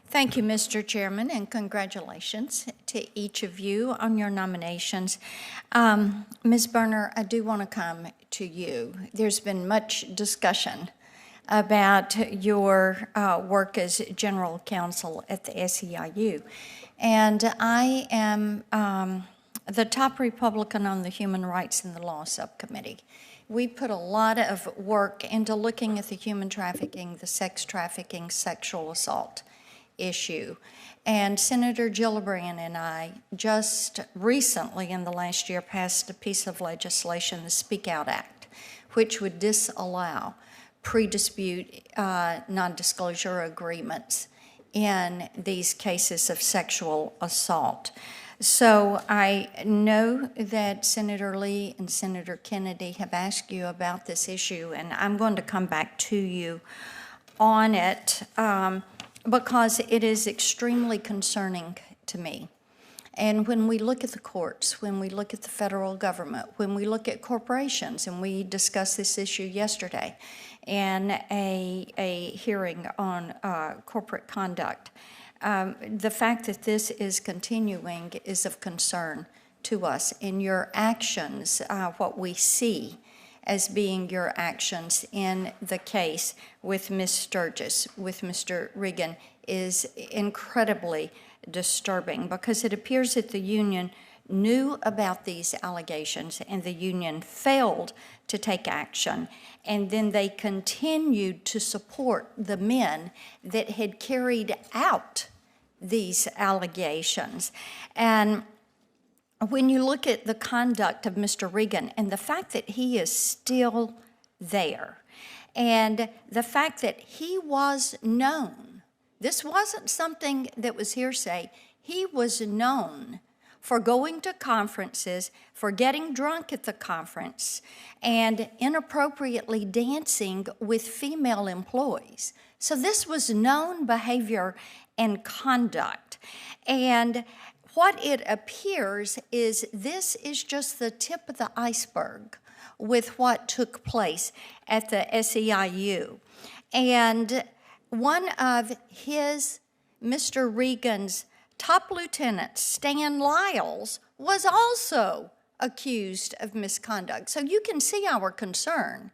Thank you, Mr. Chairman, and congratulations to each of you on your nominations. Ms. Berner, I do want to come to you. There's been much discussion about your work as General Counsel at the SEIU, and I am the top Republican on the Human Rights and the Law Subcommittee. We put a lot of work into looking at the human trafficking, the sex trafficking, sexual assault issue. And Senator Gillibrand and I just recently in the last year passed a piece of legislation, the Speak Out Act, which would disallow pre-dispute non-disclosure agreements in these cases of sexual assault. So I know that Senator Lee and Senator Kennedy have asked you about this issue, and I'm going to come back to you on it because it is extremely concerning to me. And when we look at the courts, when we look at the federal government, when we look at corporations, and we discussed this issue yesterday in a hearing on corporate conduct, the fact that this is continuing is of concern to us. In your actions, what we see as being your actions in the case with Ms. Sturgis, with Mr. Regan, is incredibly disturbing because it appears that the union knew about these allegations and the union failed to take action, and then they continued to support the men that had carried out these allegations. And when you look at the conduct of Mr. Regan and the fact that he is still there, and the fact that he was known, this wasn't something that was hearsay, he was known for going to conferences, for getting drunk at the conference, and inappropriately dancing with female employees. So this was known behavior and conduct. And what it appears is this is just the tip of the iceberg with what took place at the SEIU. And one of Mr. Regan's top lieutenants, Stan Lyles, was also accused of misconduct. So you can see our concern.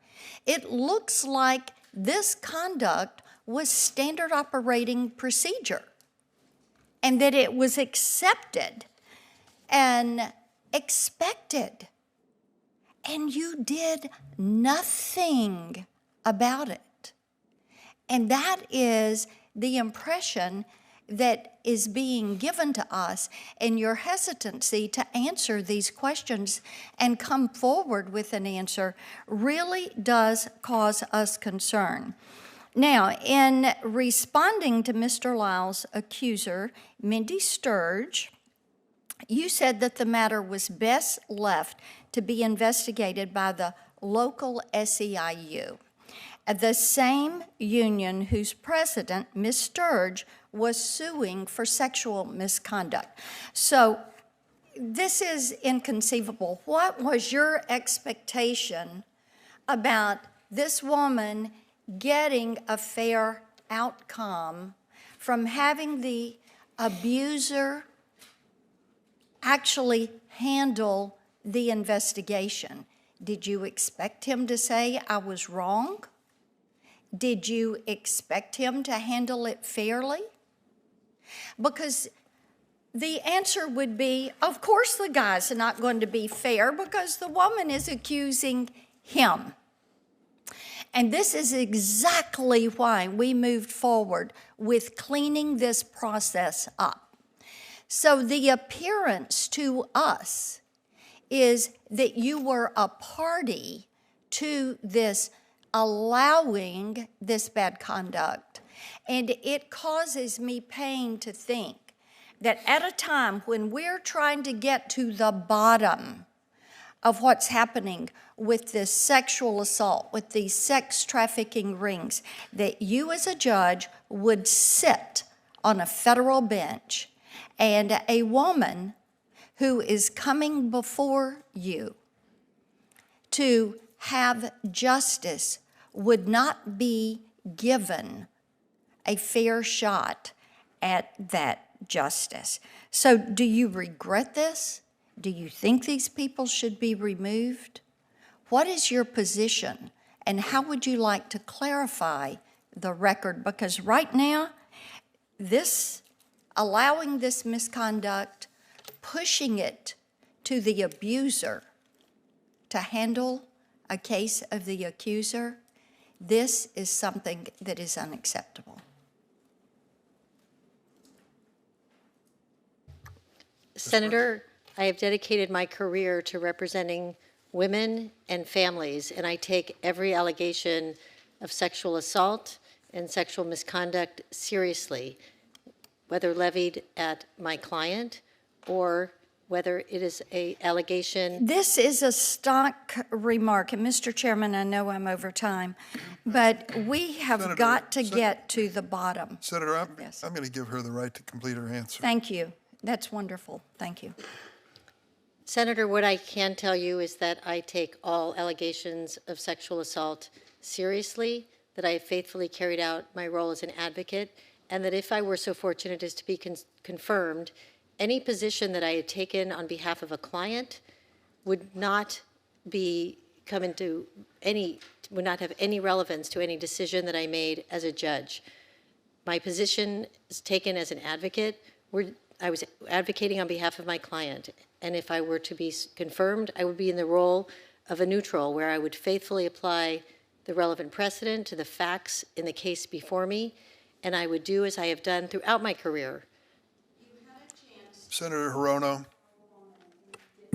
It looks like this conduct was standard operating procedure and that it was accepted and expected. And you did nothing about it. And that is the impression that is being given to us, and your hesitancy to answer these questions and come forward with an answer really does cause us concern. Now, in responding to Mr. Lyle's accuser, Mindy Sturge, you said that the matter was best left to be investigated by the local SEIU, the same union whose president, Ms. Sturge, was suing for sexual misconduct. So this is inconceivable. What was your expectation about this woman getting a fair outcome from having the abuser actually handle the investigation? Did you expect him to say, "I was wrong"? Did you expect him to handle it fairly? Because the answer would be, of course the guy's not going to be fair because the woman is accusing him. And this is exactly why we moved forward with cleaning this process up. So the appearance to us is that you were a party to this allowing this bad conduct. And it causes me pain to think that at a time when we're trying to get to the bottom of what's happening with this sexual assault, with these sex trafficking rings, that you as a judge would sit on a federal bench and a woman who is coming before you to have justice would not be given a fair shot at that justice. So do you regret this? Do you think these people should be removed? What is your position, and how would you like to clarify the record? Because right now, allowing this misconduct, pushing it to the abuser to handle a case of the accuser, this is something that is unacceptable. Senator, I have dedicated my career to representing women and families, and I take every allegation of sexual assault and sexual misconduct seriously, whether levied at my client or whether it is an allegation. This is a stock remark, and Mr. Chairman, I know I'm over time, but we have got to get to the bottom. Senator, I'm Yes. going to give her the right to complete her answer. Thank you. That's wonderful. Thank you. Senator, what I can tell you is that I take all allegations of sexual assault seriously, that I have faithfully carried out my role as an advocate, and that if I were so fortunate as to be confirmed, any position that I had taken on behalf of a client would not have any relevance to any decision that I made as a judge. My position is taken as an advocate. I was advocating on behalf of my client, and if I were to be confirmed, I would be in the role of a neutral, where I would faithfully apply the relevant precedent to the facts in the case before me, and I would do as I have done throughout my career. Senator Hirono,